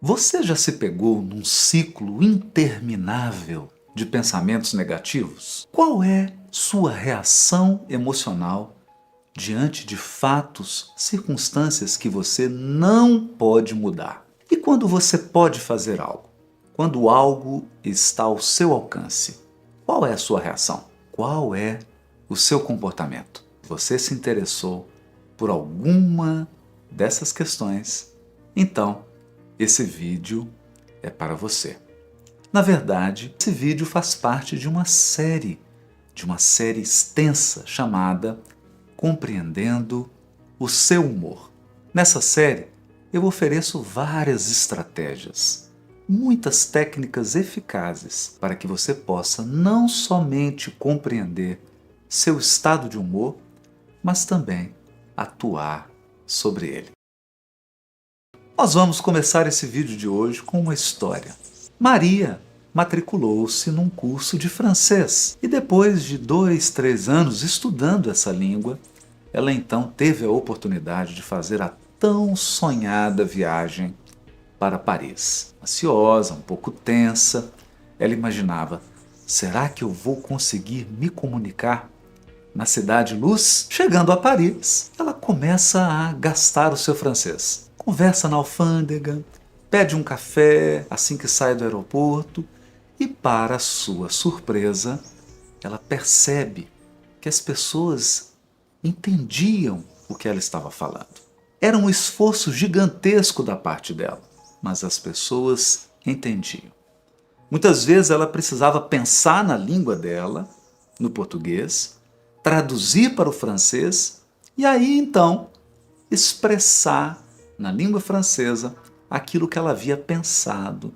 Você já se pegou num ciclo interminável de pensamentos negativos? Qual é sua reação emocional diante de fatos, circunstâncias que você não pode mudar? E quando você pode fazer algo? Quando algo está ao seu alcance, qual é a sua reação? Qual é o seu comportamento? Você se interessou por alguma dessas questões? Então, esse vídeo é para você. Na verdade, esse vídeo faz parte de uma série extensa chamada Compreendendo o Seu Humor. Nessa série, eu ofereço várias estratégias, muitas técnicas eficazes para que você possa não somente compreender seu estado de humor, mas também atuar sobre ele. Nós vamos começar esse vídeo de hoje com uma história. Maria matriculou-se num curso de francês e depois de 2, 3 anos estudando essa língua, ela então teve a oportunidade de fazer a tão sonhada viagem para Paris. Ansiosa, um pouco tensa, ela imaginava: será que eu vou conseguir me comunicar na Cidade Luz? Chegando a Paris, ela começa a gastar o seu francês. Conversa na alfândega, pede um café assim que sai do aeroporto e, para sua surpresa, ela percebe que as pessoas entendiam o que ela estava falando. Era um esforço gigantesco da parte dela, mas as pessoas entendiam. Muitas vezes ela precisava pensar na língua dela, no português, traduzir para o francês e aí então expressar na língua francesa aquilo que ela havia pensado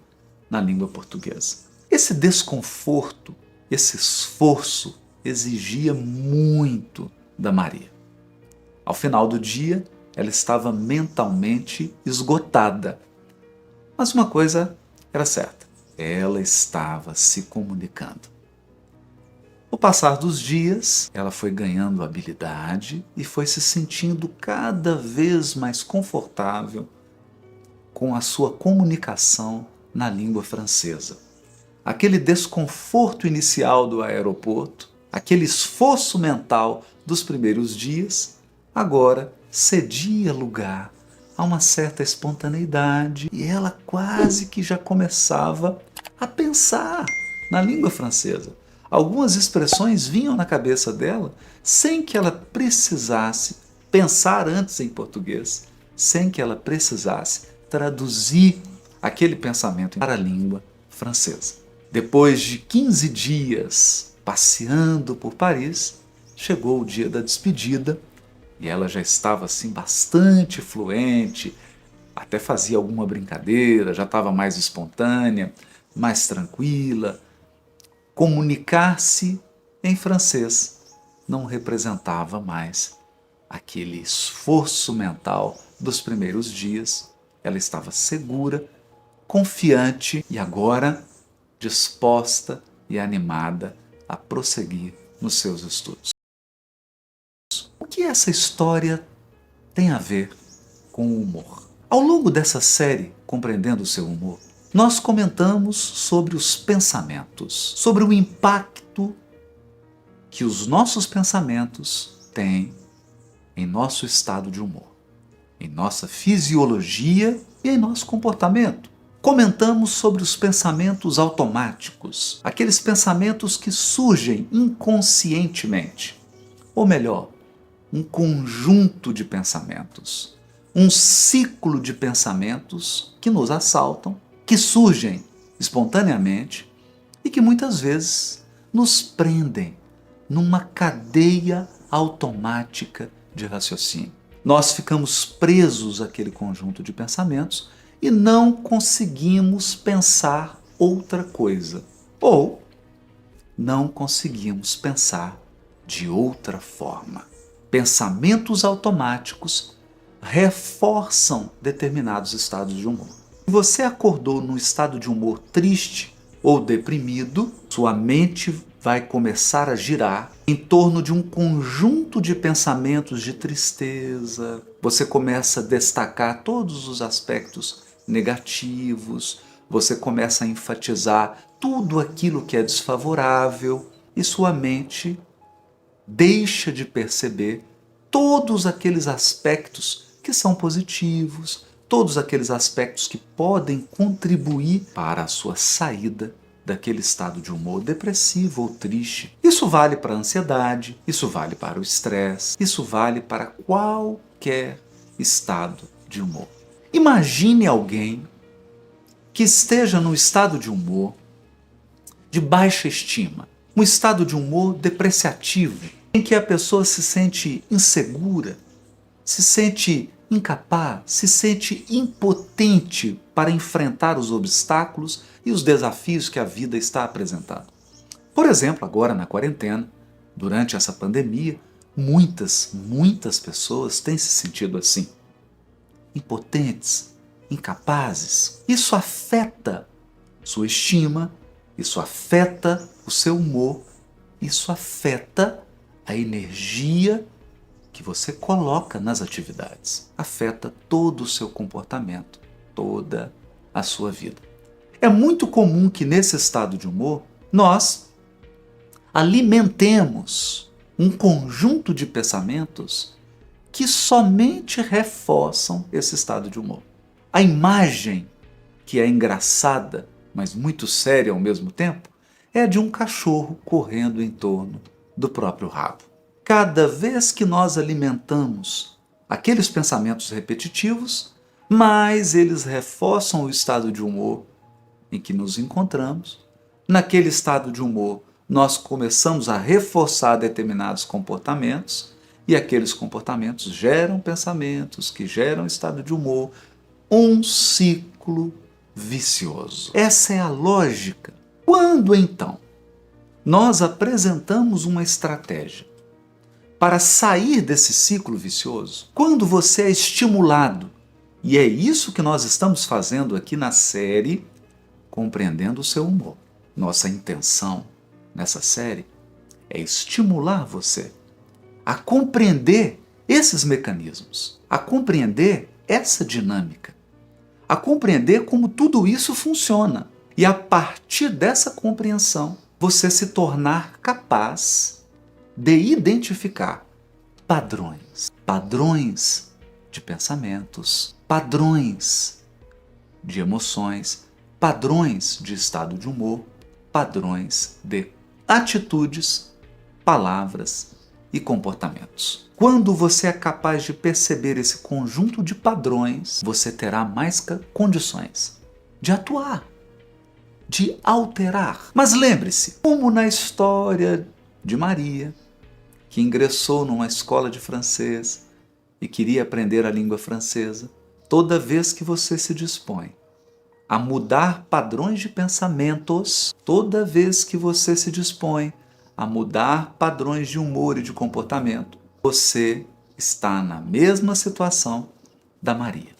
na língua portuguesa. Esse desconforto, esse esforço exigia muito da Maria. Ao final do dia, ela estava mentalmente esgotada. Mas uma coisa era certa: ela estava se comunicando. No passar dos dias, ela foi ganhando habilidade e foi se sentindo cada vez mais confortável com a sua comunicação na língua francesa. Aquele desconforto inicial do aeroporto, aquele esforço mental dos primeiros dias, agora cedia lugar a uma certa espontaneidade e ela quase que já começava a pensar na língua francesa. Algumas expressões vinham na cabeça dela sem que ela precisasse pensar antes em português, sem que ela precisasse traduzir aquele pensamento para a língua francesa. Depois de 15 dias passeando por Paris, chegou o dia da despedida e ela já estava assim bastante fluente, até fazia alguma brincadeira, já estava mais espontânea, mais tranquila. Comunicar-se em francês não representava mais aquele esforço mental dos primeiros dias. Ela estava segura, confiante e agora disposta e animada a prosseguir nos seus estudos. O que essa história tem a ver com o humor? Ao longo dessa série, Compreendendo o Seu Humor, nós comentamos sobre os pensamentos, sobre o impacto que os nossos pensamentos têm em nosso estado de humor, em nossa fisiologia e em nosso comportamento. Comentamos sobre os pensamentos automáticos, aqueles pensamentos que surgem inconscientemente, ou melhor, um conjunto de pensamentos, um ciclo de pensamentos que nos assaltam, que surgem espontaneamente e que muitas vezes nos prendem numa cadeia automática de raciocínio. Nós ficamos presos àquele conjunto de pensamentos e não conseguimos pensar outra coisa, ou não conseguimos pensar de outra forma. Pensamentos automáticos reforçam determinados estados de humor. Se você acordou num estado de humor triste ou deprimido, sua mente vai começar a girar em torno de um conjunto de pensamentos de tristeza. Você começa a destacar todos os aspectos negativos, você começa a enfatizar tudo aquilo que é desfavorável e sua mente deixa de perceber todos aqueles aspectos que são positivos, todos aqueles aspectos que podem contribuir para a sua saída daquele estado de humor depressivo ou triste. Isso vale para a ansiedade, isso vale para o estresse, isso vale para qualquer estado de humor. Imagine alguém que esteja num estado de humor de baixa estima, um estado de humor depreciativo, em que a pessoa se sente insegura, se sente incapaz, se sente impotente para enfrentar os obstáculos e os desafios que a vida está apresentando. Por exemplo, agora na quarentena, durante essa pandemia, muitas pessoas têm se sentido assim, impotentes, incapazes. Isso afeta sua estima, isso afeta o seu humor, isso afeta a energia que você coloca nas atividades, afeta todo o seu comportamento, toda a sua vida. É muito comum que nesse estado de humor nós alimentemos um conjunto de pensamentos que somente reforçam esse estado de humor. A imagem, que é engraçada, mas muito séria ao mesmo tempo, é a de um cachorro correndo em torno do próprio rabo. Cada vez que nós alimentamos aqueles pensamentos repetitivos, mais eles reforçam o estado de humor em que nos encontramos. Naquele estado de humor, nós começamos a reforçar determinados comportamentos e aqueles comportamentos geram pensamentos que geram estado de humor, um ciclo vicioso. Essa é a lógica. Quando então nós apresentamos uma estratégia para sair desse ciclo vicioso, quando você é estimulado, e é isso que nós estamos fazendo aqui na série Compreendendo o Seu Humor. Nossa intenção nessa série é estimular você a compreender esses mecanismos, a compreender essa dinâmica, a compreender como tudo isso funciona. E a partir dessa compreensão, você se tornar capaz de identificar padrões. Padrões de pensamentos, padrões de emoções, padrões de estado de humor, padrões de atitudes, palavras e comportamentos. Quando você é capaz de perceber esse conjunto de padrões, você terá mais condições de atuar, de alterar. Mas lembre-se, como na história de Maria, que ingressou numa escola de francês e queria aprender a língua francesa, toda vez que você se dispõe a mudar padrões de pensamentos, toda vez que você se dispõe a mudar padrões de humor e de comportamento, você está na mesma situação da Maria.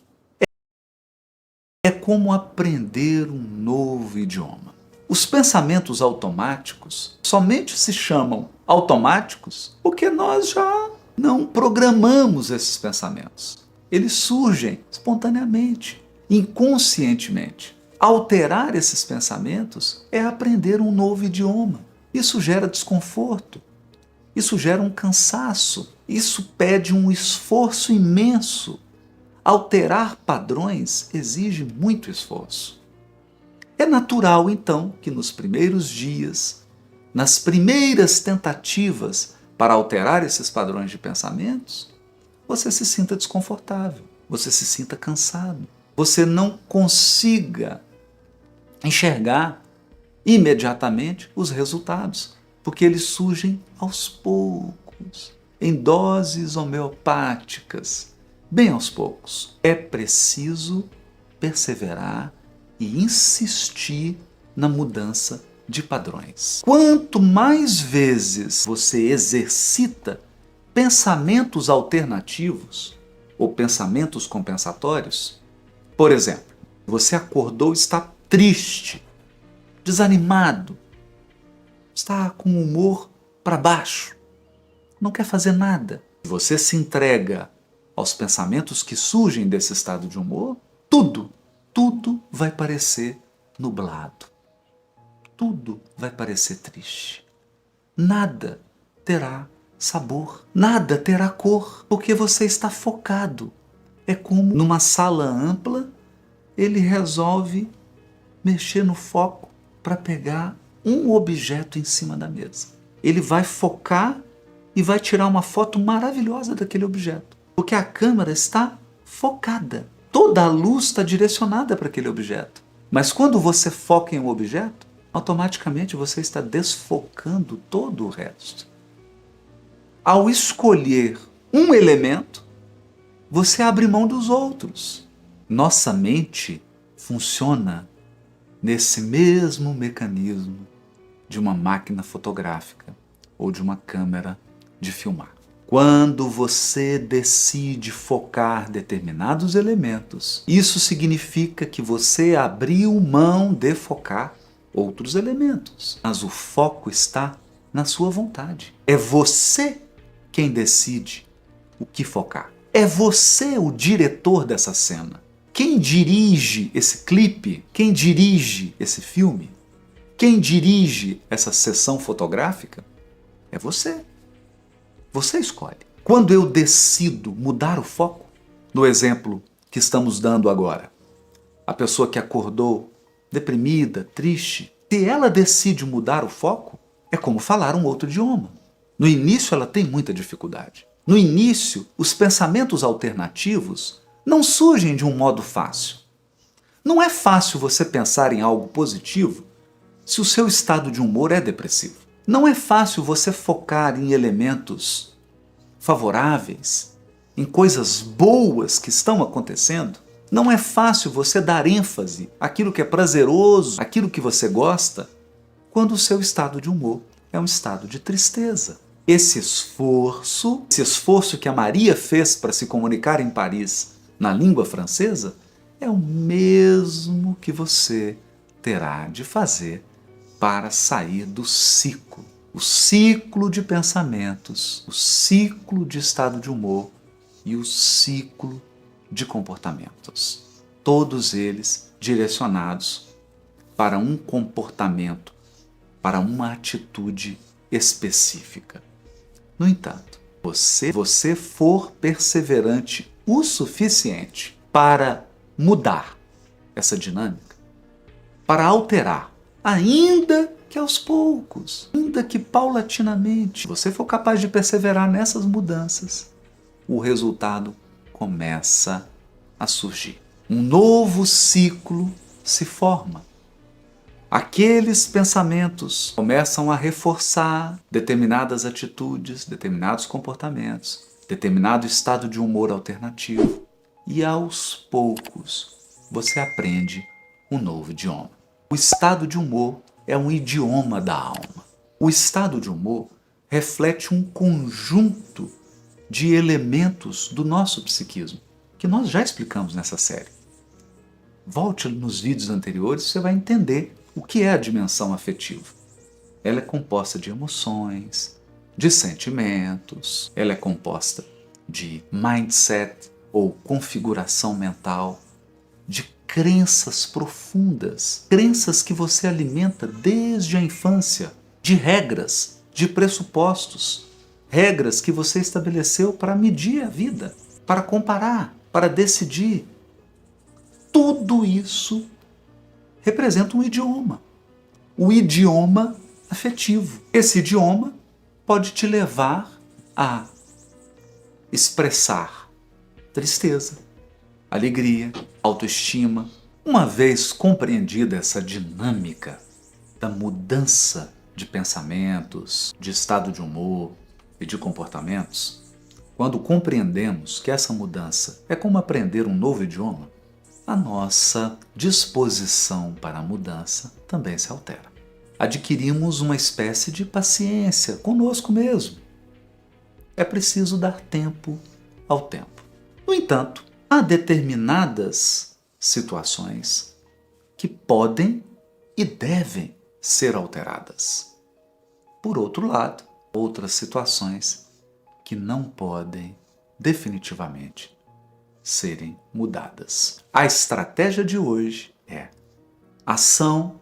É como aprender um novo idioma. Os pensamentos automáticos somente se chamam automáticos porque nós já não programamos esses pensamentos. Eles surgem espontaneamente, inconscientemente. Alterar esses pensamentos é aprender um novo idioma. Isso gera desconforto, isso gera um cansaço, isso pede um esforço imenso. Alterar padrões exige muito esforço. É natural, então, que nos primeiros dias, nas primeiras tentativas para alterar esses padrões de pensamentos, você se sinta desconfortável, você se sinta cansado, você não consiga enxergar imediatamente os resultados, porque eles surgem aos poucos, em doses homeopáticas, bem aos poucos. É preciso perseverar e insistir na mudança de padrões. Quanto mais vezes você exercita pensamentos alternativos ou pensamentos compensatórios, por exemplo, você acordou e está triste, desanimado, está com o humor para baixo, não quer fazer nada. Você se entrega aos pensamentos que surgem desse estado de humor, tudo tudo vai parecer nublado. Tudo vai parecer triste. Nada terá sabor, nada terá cor, porque você está focado. É como numa sala ampla, ele resolve mexer no foco para pegar um objeto em cima da mesa. Ele vai focar e vai tirar uma foto maravilhosa daquele objeto, porque a câmera está focada. Toda a luz está direcionada para aquele objeto. Mas quando você foca em um objeto, automaticamente você está desfocando todo o resto. Ao escolher um elemento, você abre mão dos outros. Nossa mente funciona nesse mesmo mecanismo de uma máquina fotográfica ou de uma câmera de filmar. Quando você decide focar determinados elementos, isso significa que você abriu mão de focar outros elementos. Mas o foco está na sua vontade. É você quem decide o que focar. É você o diretor dessa cena. Quem dirige esse clipe? Quem dirige esse filme? Quem dirige essa sessão fotográfica? É você. Você escolhe. Quando eu decido mudar o foco, no exemplo que estamos dando agora, a pessoa que acordou deprimida, triste, se ela decide mudar o foco, é como falar um outro idioma. No início ela tem muita dificuldade. No início, os pensamentos alternativos não surgem de um modo fácil. Não é fácil você pensar em algo positivo se o seu estado de humor é depressivo. Não é fácil você focar em elementos favoráveis, em coisas boas que estão acontecendo. Não é fácil você dar ênfase àquilo que é prazeroso, àquilo que você gosta, quando o seu estado de humor é um estado de tristeza. Esse esforço que a Maria fez para se comunicar em Paris na língua francesa, é o mesmo que você terá de fazer para sair do ciclo. O ciclo de pensamentos, o ciclo de estado de humor e o ciclo de comportamentos. Todos eles direcionados para um comportamento, para uma atitude específica. No entanto, você for perseverante o suficiente para mudar essa dinâmica, para alterar, ainda que aos poucos, ainda que paulatinamente, você for capaz de perseverar nessas mudanças, o resultado começa a surgir. Um novo ciclo se forma. Aqueles pensamentos começam a reforçar determinadas atitudes, determinados comportamentos, determinado estado de humor alternativo. E aos poucos você aprende um novo idioma. O estado de humor é um idioma da alma. O estado de humor reflete um conjunto de elementos do nosso psiquismo, que nós já explicamos nessa série. Volte nos vídeos anteriores e você vai entender o que é a dimensão afetiva. Ela é composta de emoções, de sentimentos, ela é composta de mindset ou configuração mental, de crenças profundas, crenças que você alimenta desde a infância, de regras, de pressupostos, regras que você estabeleceu para medir a vida, para comparar, para decidir. Tudo isso representa um idioma, o idioma afetivo. Esse idioma pode te levar a expressar tristeza, alegria, autoestima. Uma vez compreendida essa dinâmica da mudança de pensamentos, de estado de humor e de comportamentos, quando compreendemos que essa mudança é como aprender um novo idioma, a nossa disposição para a mudança também se altera. Adquirimos uma espécie de paciência conosco mesmo. É preciso dar tempo ao tempo. No entanto, há determinadas situações que podem e devem ser alteradas. Por outro lado, outras situações que não podem definitivamente serem mudadas. A estratégia de hoje é ação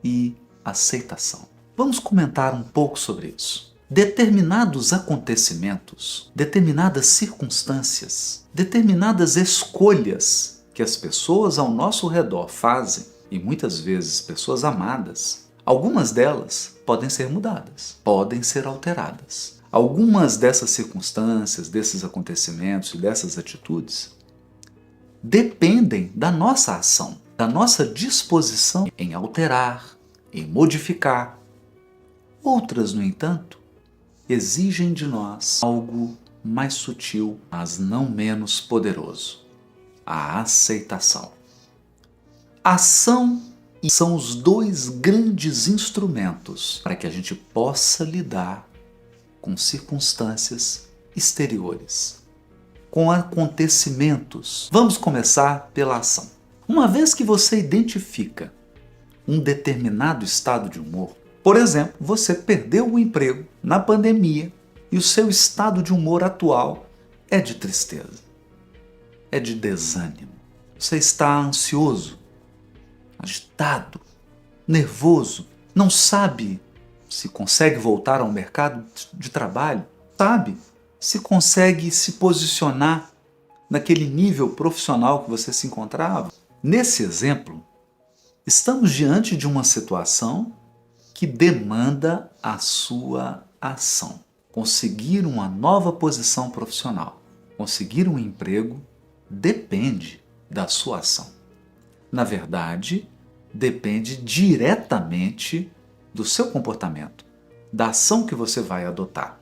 e aceitação. Vamos comentar um pouco sobre isso. Determinados acontecimentos, determinadas circunstâncias, determinadas escolhas que as pessoas ao nosso redor fazem, e muitas vezes pessoas amadas, algumas delas podem ser mudadas, podem ser alteradas. Algumas dessas circunstâncias, desses acontecimentos e dessas atitudes dependem da nossa ação, da nossa disposição em alterar, em modificar. Outras, no entanto, exigem de nós algo mais sutil, mas não menos poderoso: a aceitação. Ação são os dois grandes instrumentos para que a gente possa lidar com circunstâncias exteriores, com acontecimentos. Vamos começar pela ação. Uma vez que você identifica um determinado estado de humor, por exemplo, você perdeu o emprego na pandemia e o seu estado de humor atual é de tristeza, é de desânimo. Você está ansioso, agitado, nervoso, não sabe se consegue voltar ao mercado de trabalho, sabe se consegue se posicionar naquele nível profissional que você se encontrava. Nesse exemplo, estamos diante de uma situação que demanda a sua ação. Conseguir uma nova posição profissional, conseguir um emprego, depende da sua ação. Na verdade, depende diretamente do seu comportamento, da ação que você vai adotar.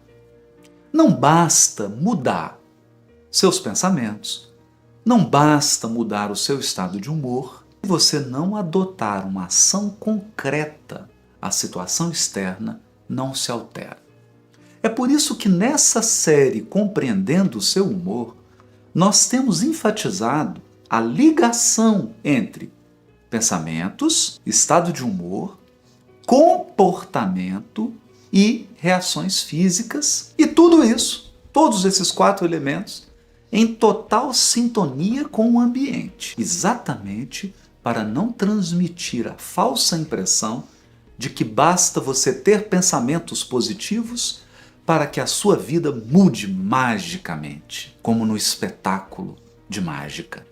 Não basta mudar seus pensamentos, não basta mudar o seu estado de humor, se você não adotar uma ação concreta. A situação externa não se altera. É por isso que nessa série Compreendendo o Seu Humor, nós temos enfatizado a ligação entre pensamentos, estado de humor, comportamento e reações físicas, e tudo isso, todos esses 4 elementos, em total sintonia com o ambiente, exatamente para não transmitir a falsa impressão de que basta você ter pensamentos positivos para que a sua vida mude magicamente, como no espetáculo de mágica.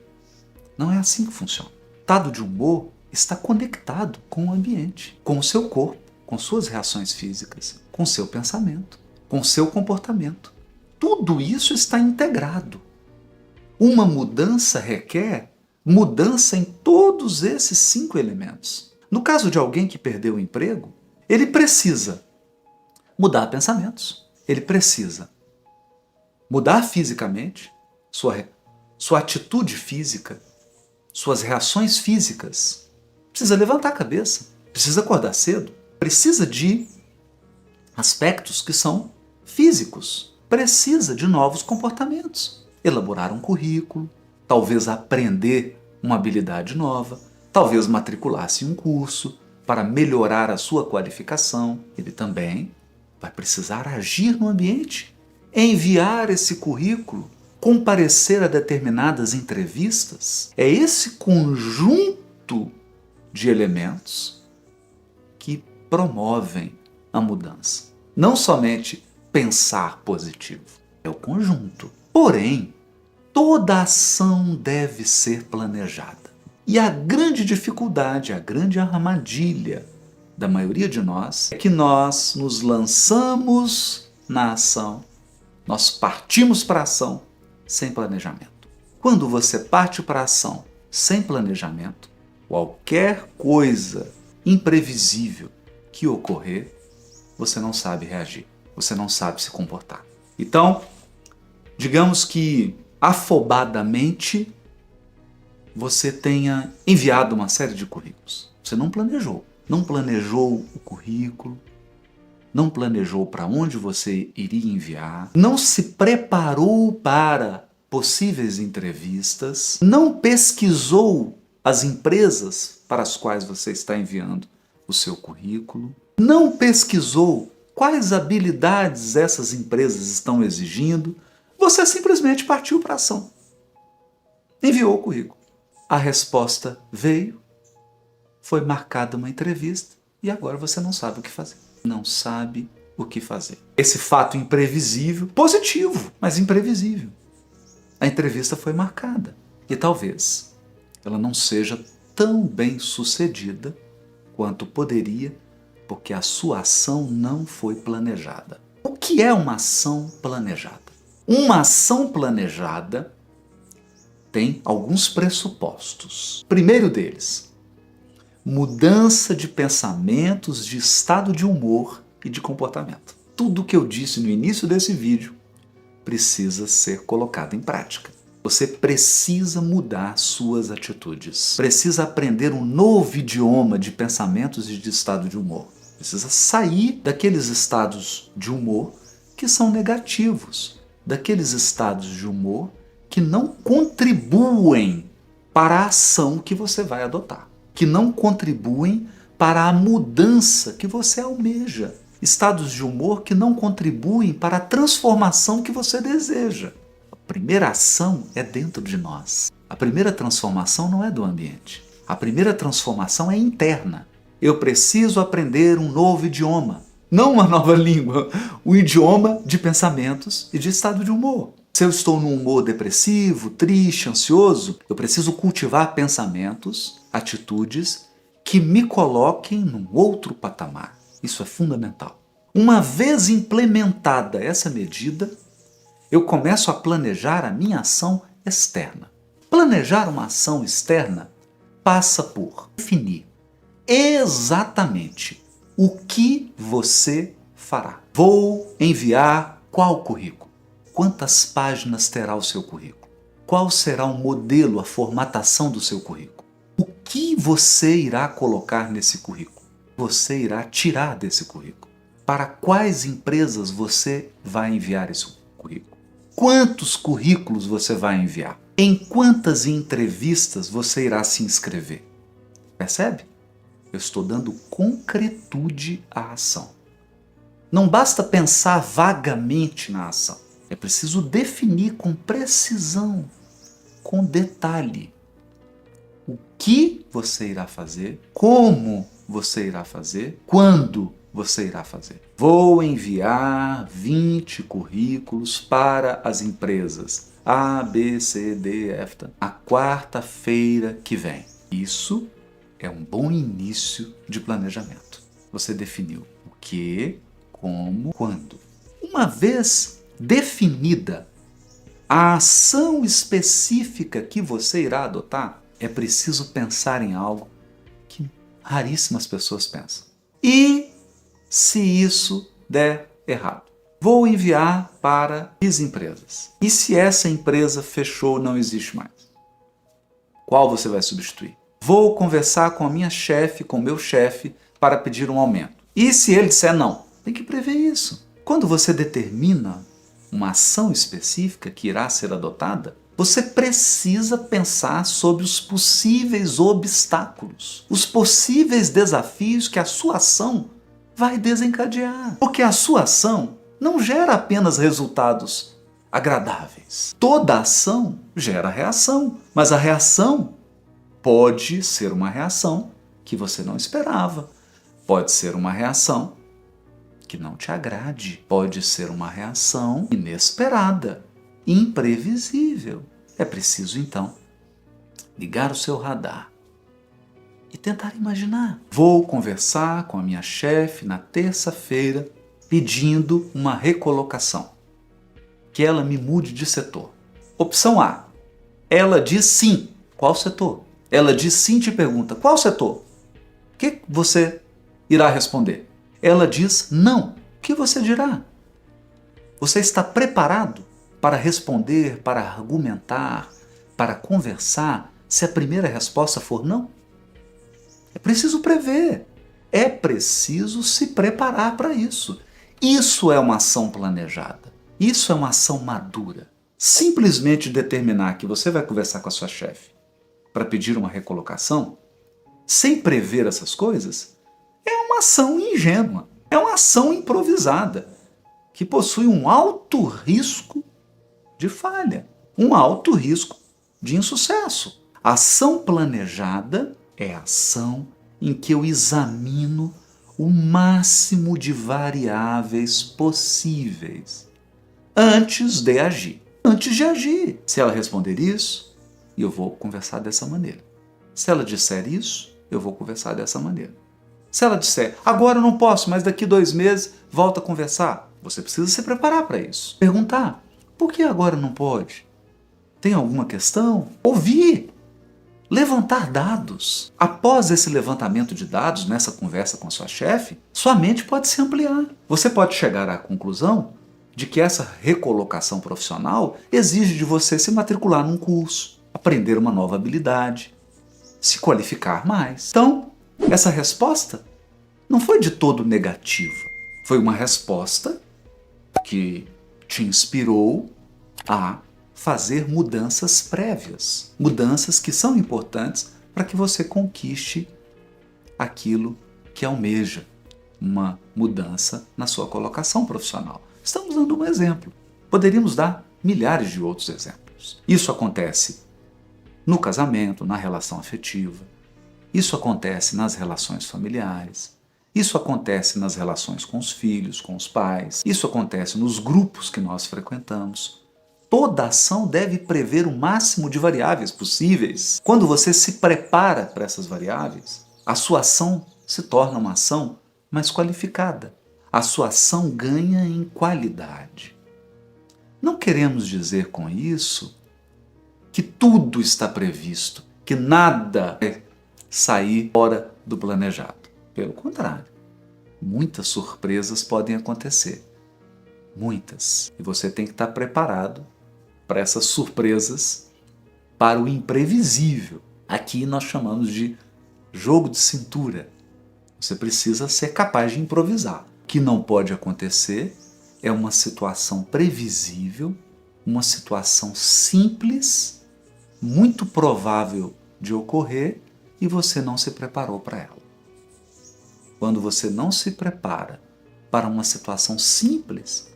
Não é assim que funciona. O estado de humor está conectado com o ambiente, com o seu corpo, com suas reações físicas, com seu pensamento, com seu comportamento. Tudo isso está integrado. Uma mudança requer mudança em todos esses 5 elementos. No caso de alguém que perdeu o emprego, ele precisa mudar pensamentos, ele precisa mudar fisicamente, sua atitude física, suas reações físicas. Precisa levantar a cabeça, precisa acordar cedo, precisa de aspectos que são físicos, precisa de novos comportamentos, elaborar um currículo, talvez aprender uma habilidade nova, talvez matricular-se em um curso para melhorar a sua qualificação. Ele também vai precisar agir no ambiente, enviar esse currículo, comparecer a determinadas entrevistas. É esse conjunto de elementos que promovem a mudança. Não somente pensar positivo, é o conjunto. Porém, toda ação deve ser planejada. E a grande dificuldade, a grande armadilha da maioria de nós é que nós nos lançamos na ação, nós partimos para a ação sem planejamento. Quando você parte para a ação sem planejamento, qualquer coisa imprevisível que ocorrer, você não sabe reagir, você não sabe se comportar. Então, digamos que afobadamente você tenha enviado uma série de currículos. Você não planejou. Não planejou o currículo, não planejou para onde você iria enviar, não se preparou para possíveis entrevistas, não pesquisou as empresas para as quais você está enviando o seu currículo, não pesquisou quais habilidades essas empresas estão exigindo, você simplesmente partiu para a ação. enviou o currículo. A resposta veio, foi marcada uma entrevista e agora você não sabe o que fazer. Não sabe o que fazer. Esse fato imprevisível, positivo, mas imprevisível. A entrevista foi marcada e talvez ela não seja tão bem sucedida quanto poderia, porque a sua ação não foi planejada. O que é uma ação planejada? Uma ação planejada tem alguns pressupostos. Primeiro deles, mudança de pensamentos, de estado de humor e de comportamento. Tudo o que eu disse no início desse vídeo precisa ser colocado em prática. Você precisa mudar suas atitudes. Precisa aprender um novo idioma de pensamentos e de estado de humor. Precisa sair daqueles estados de humor que são negativos, daqueles estados de humor que não contribuem para a ação que você vai adotar, que não contribuem para a mudança que você almeja, estados de humor que não contribuem para a transformação que você deseja. A primeira ação é dentro de nós. A primeira transformação não é do ambiente. A primeira transformação é interna. Eu preciso aprender um novo idioma, não uma nova língua, um idioma de pensamentos e de estado de humor. Se eu estou num humor depressivo, triste, ansioso, eu preciso cultivar pensamentos, atitudes que me coloquem num outro patamar. Isso é fundamental. Uma vez implementada essa medida, eu começo a planejar a minha ação externa. Planejar uma ação externa passa por definir exatamente o que você fará. Vou enviar qual currículo? Quantas páginas terá o seu currículo? Qual será o modelo, a formatação do seu currículo? O que você irá colocar nesse currículo? Você irá tirar desse currículo? Para quais empresas você vai enviar esse currículo? Quantos currículos você vai enviar? Em quantas entrevistas você irá se inscrever? Percebe? Eu estou dando concretude à ação. Não basta pensar vagamente na ação. É preciso definir com precisão, com detalhe, o que você irá fazer, como você irá fazer, quando você irá fazer. Vou enviar 20 currículos para as empresas A, B, C, D, F, a quarta-feira que vem. Isso é um bom início de planejamento. Você definiu o que, como, quando. Uma vez definida a ação específica que você irá adotar, é preciso pensar em algo que raríssimas pessoas pensam. E se isso der errado? Vou enviar para X empresas. E se essa empresa fechou, não existe mais? Qual você vai substituir? Vou conversar com a minha chefe, com o meu chefe, para pedir um aumento. E se ele disser não? Tem que prever isso. Quando você determina uma ação específica que irá ser adotada, você precisa pensar sobre os possíveis obstáculos, os possíveis desafios que a sua ação vai desencadear. Porque a sua ação não gera apenas resultados agradáveis. Toda ação gera reação, mas a reação pode ser uma reação que você não esperava, pode ser uma reação que não te agrade, pode ser uma reação inesperada, imprevisível. É preciso, então, ligar o seu radar e tentar imaginar. Vou conversar com a minha chefe na terça-feira pedindo uma recolocação, que ela me mude de setor. Opção A, ela diz sim. Qual setor? Ela diz sim e te pergunta, qual setor? O que você irá responder? Ela diz não. O que você dirá? Você está preparado para responder, para argumentar, para conversar, se a primeira resposta for não? É preciso prever. É preciso se preparar para isso. Isso é uma ação planejada. Isso é uma ação madura. Simplesmente determinar que você vai conversar com a sua chefe para pedir uma recolocação, sem prever essas coisas, é uma ação ingênua. É uma ação improvisada, que possui um alto risco de falha, um alto risco de insucesso. A ação planejada é a ação em que eu examino o máximo de variáveis possíveis antes de agir. Antes de agir. Se ela responder isso, eu vou conversar dessa maneira. Se ela disser isso, eu vou conversar dessa maneira. Se ela disser, agora eu não posso, mas daqui 2 meses volta a conversar, você precisa se preparar para isso. Perguntar, por que agora não pode? Tem alguma questão? Ouvir. Levantar dados. Após esse levantamento de dados, nessa conversa com a sua chefe, sua mente pode se ampliar. Você pode chegar à conclusão de que essa recolocação profissional exige de você se matricular num curso, aprender uma nova habilidade, se qualificar mais. Então, essa resposta não foi de todo negativa. Foi uma resposta que te inspirou a fazer mudanças prévias. Mudanças que são importantes para que você conquiste aquilo que almeja. Uma mudança na sua colocação profissional. Estamos dando um exemplo. Poderíamos dar milhares de outros exemplos. Isso acontece no casamento, na relação afetiva. Isso acontece nas relações familiares. Isso acontece nas relações com os filhos, com os pais. Isso acontece nos grupos que nós frequentamos. Toda ação deve prever o máximo de variáveis possíveis. Quando você se prepara para essas variáveis, a sua ação se torna uma ação mais qualificada. A sua ação ganha em qualidade. Não queremos dizer com isso que tudo está previsto, que nada vai sair fora do planejado. Pelo contrário, muitas surpresas podem acontecer. Muitas. E você tem que estar preparado para essas surpresas, para o imprevisível. Aqui nós chamamos de jogo de cintura. Você precisa ser capaz de improvisar. O que não pode acontecer é uma situação previsível, uma situação simples, muito provável de ocorrer e você não se preparou para ela. Quando você não se prepara para uma situação simples,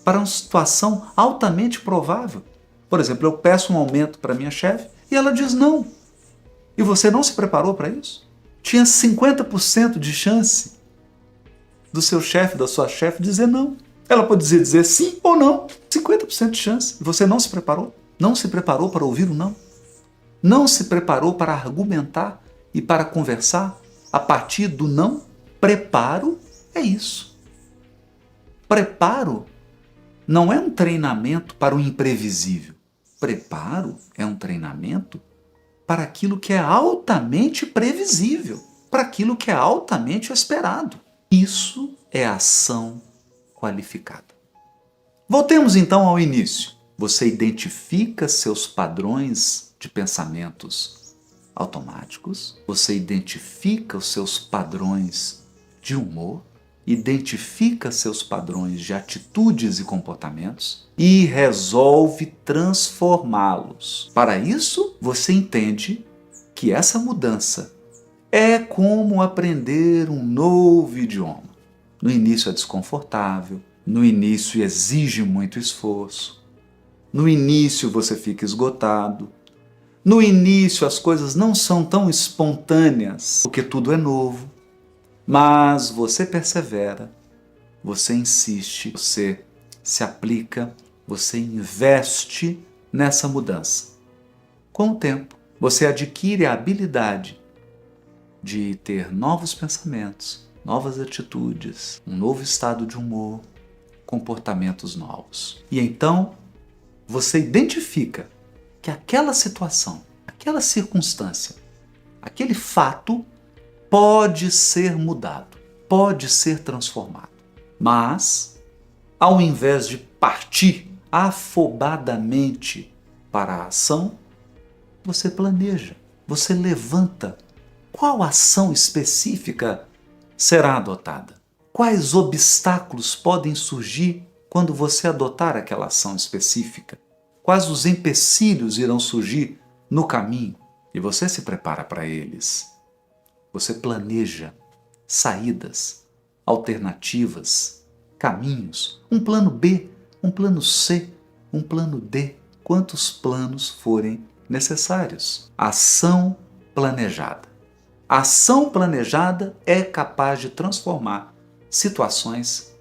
para uma situação altamente provável, por exemplo, eu peço um aumento para minha chefe e ela diz não. E você não se preparou para isso? Tinha 50% de chance do seu chefe, da sua chefe dizer não. Ela pode dizer sim ou não. 50% de chance. E você não se preparou? Não se preparou para ouvir o não? Não se preparou para argumentar e para conversar a partir do não? Preparo é isso. Preparo não é um treinamento para o imprevisível. Preparo é um treinamento para aquilo que é altamente previsível, para aquilo que é altamente esperado. Isso é ação qualificada. Voltemos então ao início. Você identifica seus padrões de pensamentos automáticos, você identifica os seus padrões de humor, identifica seus padrões de atitudes e comportamentos e resolve transformá-los. Para isso, você entende que essa mudança é como aprender um novo idioma. No início é desconfortável, no início exige muito esforço, no início você fica esgotado, no início as coisas não são tão espontâneas, porque tudo é novo. Mas você persevera, você insiste, você se aplica, você investe nessa mudança. Com o tempo, você adquire a habilidade de ter novos pensamentos, novas atitudes, um novo estado de humor, comportamentos novos. E então, você identifica que aquela situação, aquela circunstância, aquele fato pode ser mudado, pode ser transformado. Mas, ao invés de partir afobadamente para a ação, você planeja, você levanta. Qual ação específica será adotada? Quais obstáculos podem surgir quando você adotar aquela ação específica? Quais os empecilhos irão surgir no caminho? E você se prepara para eles. Você planeja saídas, alternativas, caminhos, um plano B, um plano C, um plano D, quantos planos forem necessários. Ação planejada. A ação planejada é capaz de transformar situações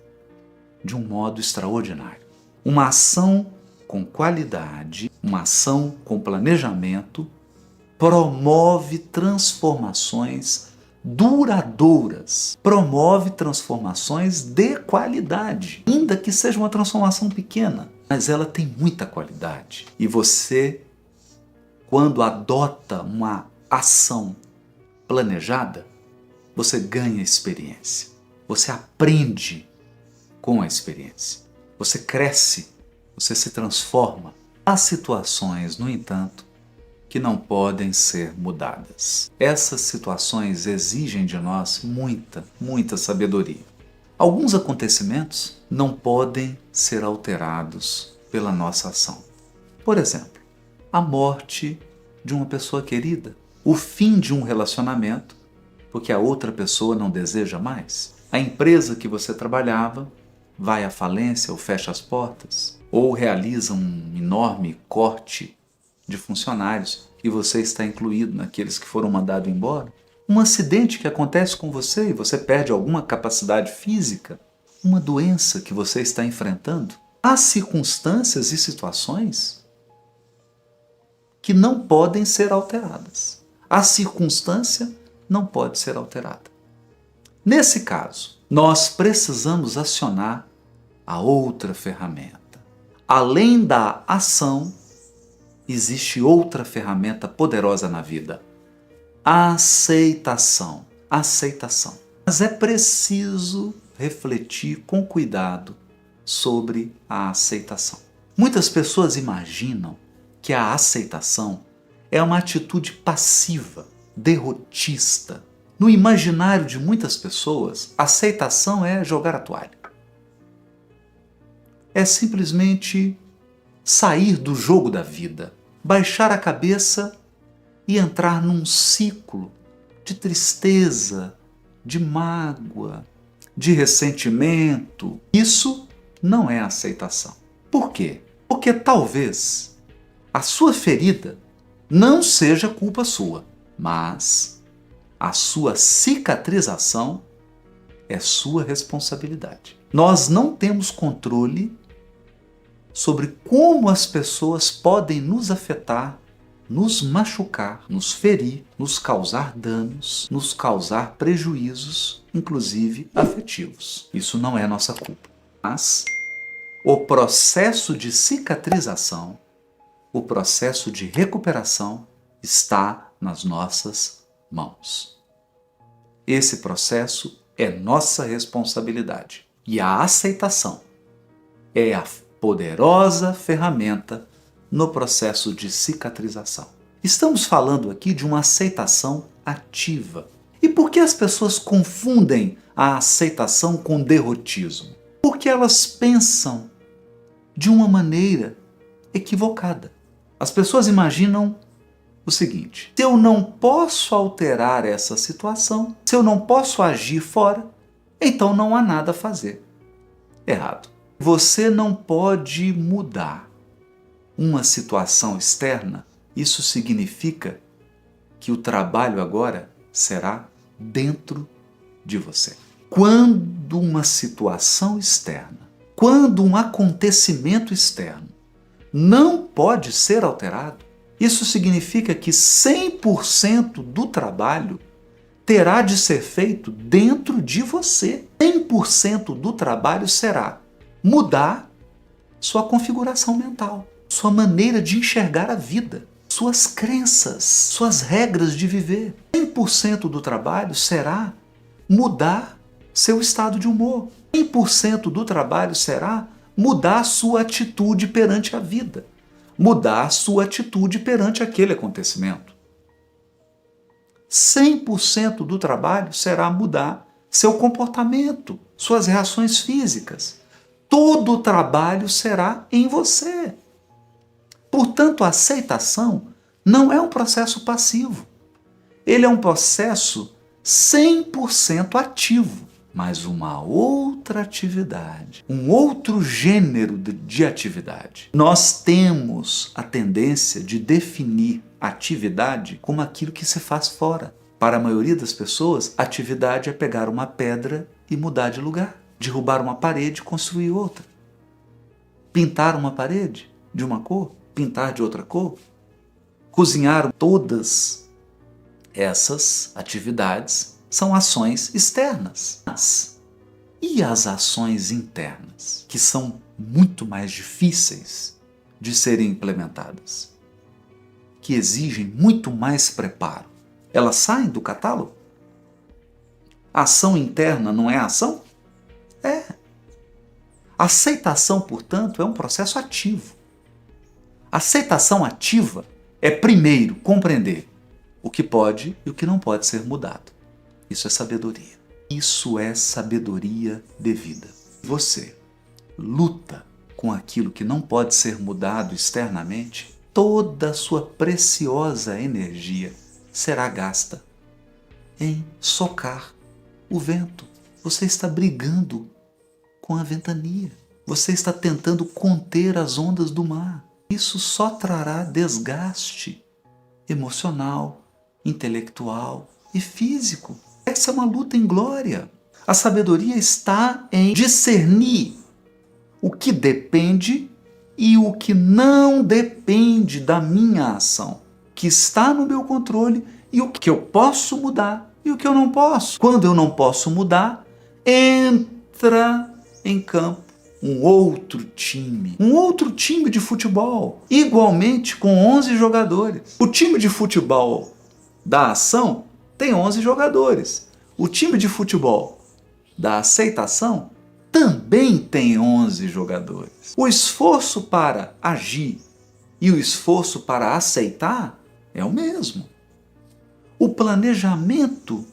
de um modo extraordinário. Uma ação com qualidade, uma ação com planejamento, promove transformações duradouras, promove transformações de qualidade, ainda que seja uma transformação pequena, mas ela tem muita qualidade. E você, quando adota uma ação planejada, você ganha experiência, você aprende com a experiência, você cresce, você se transforma. Há situações, no entanto, que não podem ser mudadas. Essas situações exigem de nós muita sabedoria. Alguns acontecimentos não podem ser alterados pela nossa ação. Por exemplo, a morte de uma pessoa querida, o fim de um relacionamento, porque a outra pessoa não deseja mais. A empresa que você trabalhava vai à falência ou fecha as portas, ou realiza um enorme corte de funcionários e você está incluído naqueles que foram mandados embora. Um acidente que acontece com você e você perde alguma capacidade física, uma doença que você está enfrentando. Há circunstâncias e situações que não podem ser alteradas. A circunstância não pode ser alterada. Nesse caso, nós precisamos acionar a outra ferramenta. Além da ação, existe outra ferramenta poderosa na vida: a aceitação. Aceitação. Mas é preciso refletir com cuidado sobre a aceitação. Muitas pessoas imaginam que a aceitação é uma atitude passiva, derrotista. No imaginário de muitas pessoas, aceitação é jogar a toalha. É simplesmente sair do jogo da vida, baixar a cabeça e entrar num ciclo de tristeza, de mágoa, de ressentimento. Isso não é aceitação. Por quê? Porque talvez a sua ferida não seja culpa sua, mas a sua cicatrização é sua responsabilidade. Nós não temos controle sobre como as pessoas podem nos afetar, nos machucar, nos ferir, nos causar danos, nos causar prejuízos, inclusive afetivos. Isso não é nossa culpa. Mas o processo de cicatrização, o processo de recuperação está nas nossas mãos. Esse processo é nossa responsabilidade. E a aceitação é a poderosa ferramenta no processo de cicatrização. Estamos falando aqui de uma aceitação ativa. E por que as pessoas confundem a aceitação com derrotismo? Porque elas pensam de uma maneira equivocada. As pessoas imaginam o seguinte: se eu não posso alterar essa situação, se eu não posso agir fora, então não há nada a fazer. Errado. Você não pode mudar uma situação externa. Isso significa que o trabalho agora será dentro de você. Quando uma situação externa, quando um acontecimento externo não pode ser alterado, isso significa que 100% do trabalho terá de ser feito dentro de você. 100% do trabalho será mudar sua configuração mental, sua maneira de enxergar a vida, suas crenças, suas regras de viver. 100% do trabalho será mudar seu estado de humor. 100% do trabalho será mudar sua atitude perante a vida, mudar sua atitude perante aquele acontecimento. 100% do trabalho será mudar seu comportamento, suas reações físicas. Todo o trabalho será em você. Portanto, a aceitação não é um processo passivo. Ele é um processo 100% ativo. mas uma outra atividade, um outro gênero de atividade. Nós temos a tendência de definir atividade como aquilo que se faz fora. Para a maioria das pessoas, atividade é pegar uma pedra e mudar de lugar, derrubar uma parede e construir outra. Pintar uma parede de uma cor, pintar de outra cor, cozinhar. Todas essas atividades são ações externas. E as ações internas, que são muito mais difíceis de serem implementadas, que exigem muito mais preparo, elas saem do catálogo? A ação interna não é ação? É. Aceitação, portanto, é um processo ativo. Aceitação ativa é, primeiro, compreender o que pode e o que não pode ser mudado. Isso é sabedoria. Isso é sabedoria devida. Você luta com aquilo que não pode ser mudado externamente, toda a sua preciosa energia será gasta em socar o vento. Você está brigando com a ventania. Você está tentando conter as ondas do mar. Isso só trará desgaste emocional, intelectual e físico. Essa é uma luta em glória. A sabedoria está em discernir o que depende e o que não depende da minha ação, que está no meu controle, e o que eu posso mudar e o que eu não posso. Quando eu não posso mudar, entra em campo um outro time de futebol, igualmente com 11 jogadores. O time de futebol da ação tem 11 jogadores. O time de futebol da aceitação também tem 11 jogadores. O esforço para agir e o esforço para aceitar é o mesmo. O planejamento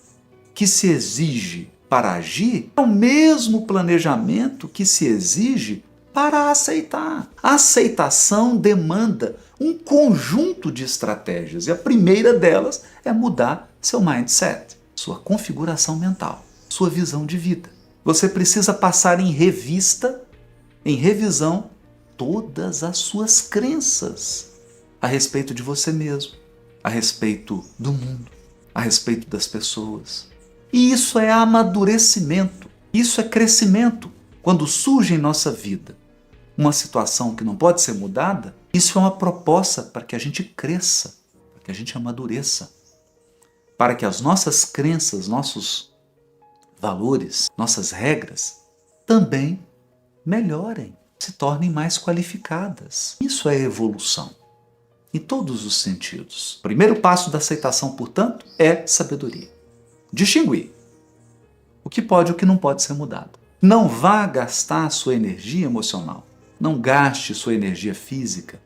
que se exige para agir é o mesmo planejamento que se exige para aceitar. A aceitação demanda um conjunto de estratégias e a primeira delas é mudar seu mindset, sua configuração mental, sua visão de vida. Você precisa passar em revista, em revisão, todas as suas crenças a respeito de você mesmo, a respeito do mundo, a respeito das pessoas. E isso é amadurecimento, isso é crescimento. Quando surge em nossa vida uma situação que não pode ser mudada, isso é uma proposta para que a gente cresça, para que a gente amadureça, para que as nossas crenças, nossos valores, nossas regras também melhorem, se tornem mais qualificadas. Isso é evolução, em todos os sentidos. O primeiro passo da aceitação, portanto, é sabedoria. Distinguir o que pode e o que não pode ser mudado. Não vá gastar sua energia emocional, não gaste sua energia física,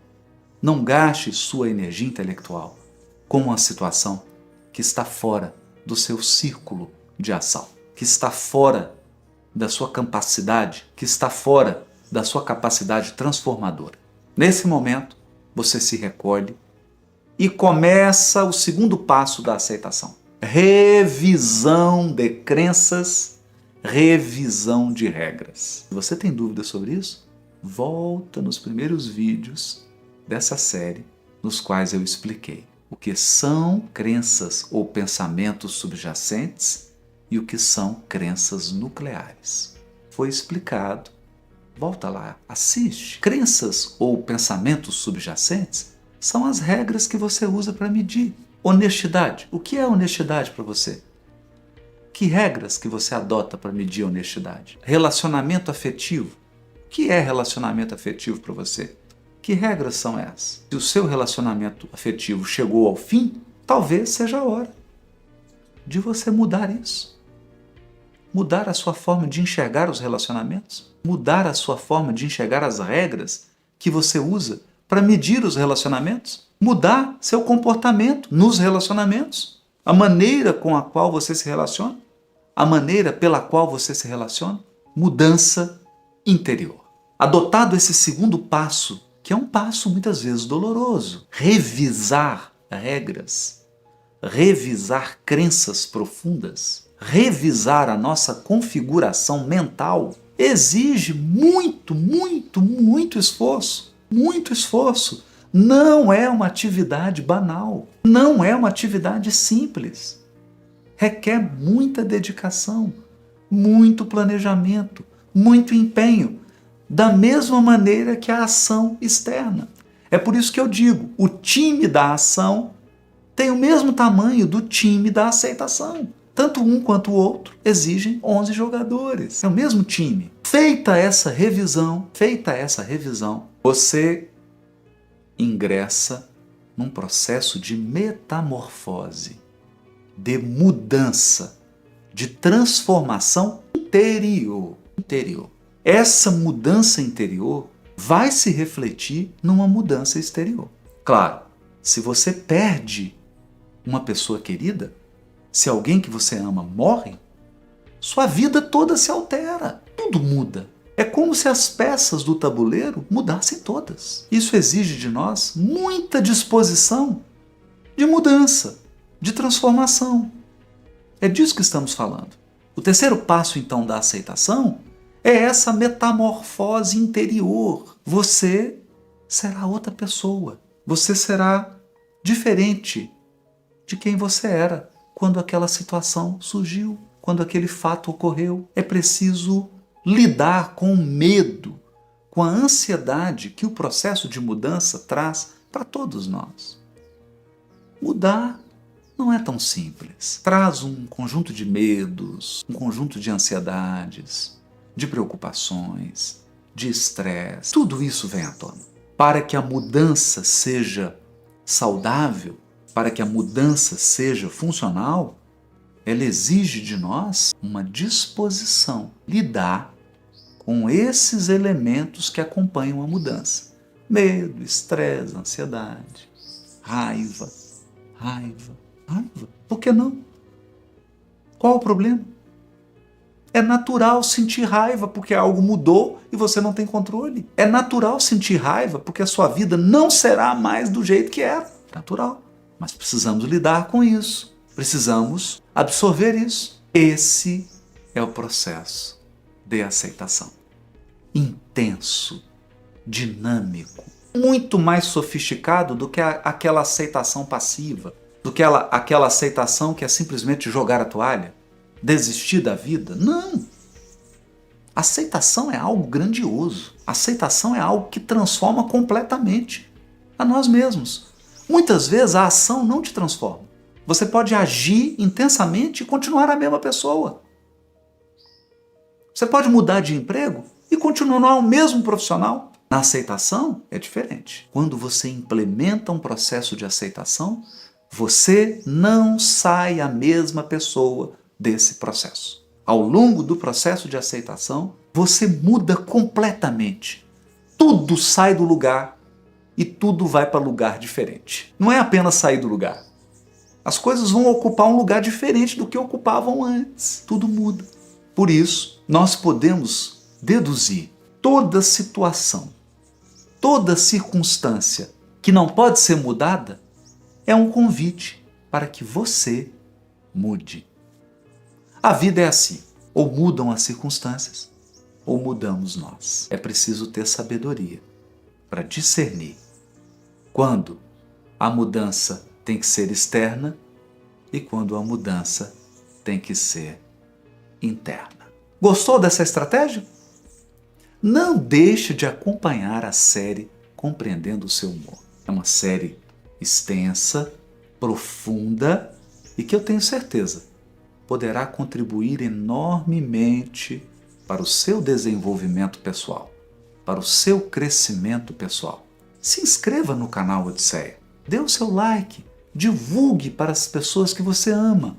não gaste sua energia intelectual com uma situação que está fora do seu círculo de ação, que está fora da sua capacidade, que está fora da sua capacidade transformadora. Nesse momento, você se recolhe e começa o segundo passo da aceitação. Revisão de crenças, revisão de regras. Se você tem dúvidas sobre isso, volta nos primeiros vídeos dessa série nos quais eu expliquei o que são crenças ou pensamentos subjacentes e o que são crenças nucleares. Foi explicado. Volta lá, assiste. Crenças ou pensamentos subjacentes são as regras que você usa para medir. Honestidade. O que é honestidade para você? Que regras que você adota para medir a honestidade? Relacionamento afetivo. O que é relacionamento afetivo para você? Que regras são essas? Se o seu relacionamento afetivo chegou ao fim, talvez seja a hora de você mudar isso. Mudar a sua forma de enxergar os relacionamentos. Mudar a sua forma de enxergar as regras que você usa para medir os relacionamentos. Mudar seu comportamento nos relacionamentos. A maneira com a qual você se relaciona. A maneira pela qual você se relaciona. Mudança interior. Adotado esse segundo passo, que é um passo muitas vezes doloroso, revisar regras, revisar crenças profundas, revisar a nossa configuração mental exige muito, muito, muito esforço. Muito esforço. Não é uma atividade banal. Não é uma atividade simples. Requer muita dedicação, muito planejamento, muito empenho, da mesma maneira que a ação externa. É por isso que eu digo, o time da ação tem o mesmo tamanho do time da aceitação. Tanto um quanto o outro exigem 11 jogadores. É o mesmo time. Feita essa revisão, você ingressa num processo de metamorfose, de mudança, de transformação interior. Essa mudança interior vai se refletir numa mudança exterior. Claro, se você perde uma pessoa querida, se alguém que você ama morre, sua vida toda se altera, tudo muda. É como se as peças do tabuleiro mudassem todas. Isso exige de nós muita disposição de mudança, de transformação. É disso que estamos falando. O terceiro passo, então, da aceitação é essa metamorfose interior. Você será outra pessoa. Você será diferente de quem você era quando aquela situação surgiu, quando aquele fato ocorreu. É preciso lidar com o medo, com a ansiedade que o processo de mudança traz para todos nós. Mudar não é tão simples. Traz um conjunto de medos, um conjunto de ansiedades, de preocupações, de estresse. Tudo isso vem à tona. Para que a mudança seja saudável, para que a mudança seja funcional, ela exige de nós uma disposição a lidar com esses elementos que acompanham a mudança. Medo, estresse, ansiedade, raiva. Por que não? Qual o problema? É natural sentir raiva porque algo mudou e você não tem controle. É natural sentir raiva porque a sua vida não será mais do jeito que era. Natural. Mas precisamos lidar com isso. Precisamos absorver isso. Esse é o processo de aceitação. Intenso, dinâmico, muito mais sofisticado do que aquela aceitação passiva, do que aquela aceitação que é simplesmente jogar a toalha, desistir da vida. Não! Aceitação é algo grandioso. Aceitação é algo que transforma completamente a nós mesmos. Muitas vezes a ação não te transforma. Você pode agir intensamente e continuar a mesma pessoa. Você pode mudar de emprego e continuar o mesmo profissional. Na aceitação é diferente. Quando você implementa um processo de aceitação, você não sai a mesma pessoa desse processo. Ao longo do processo de aceitação, você muda completamente. Tudo sai do lugar e tudo vai para lugar diferente. Não é apenas sair do lugar. As coisas vão ocupar um lugar diferente do que ocupavam antes. Tudo muda. Por isso, nós podemos deduzir toda situação, toda circunstância que não pode ser mudada é um convite para que você mude. A vida é assim, ou mudam as circunstâncias, ou mudamos nós. É preciso ter sabedoria para discernir quando a mudança tem que ser externa e quando a mudança tem que ser interna. Gostou dessa estratégia? Não deixe de acompanhar a série Compreendendo o Seu Humor. É uma série extensa, profunda e que eu tenho certeza poderá contribuir enormemente para o seu desenvolvimento pessoal, para o seu crescimento pessoal. Se inscreva no canal Odisseia, dê o seu like, divulgue para as pessoas que você ama,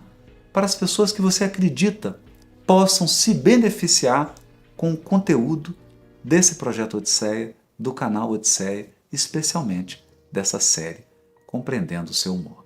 para as pessoas que você acredita possam se beneficiar com o conteúdo desse projeto Odisseia, do canal Odisseia, especialmente dessa série Compreendendo o Seu Humor.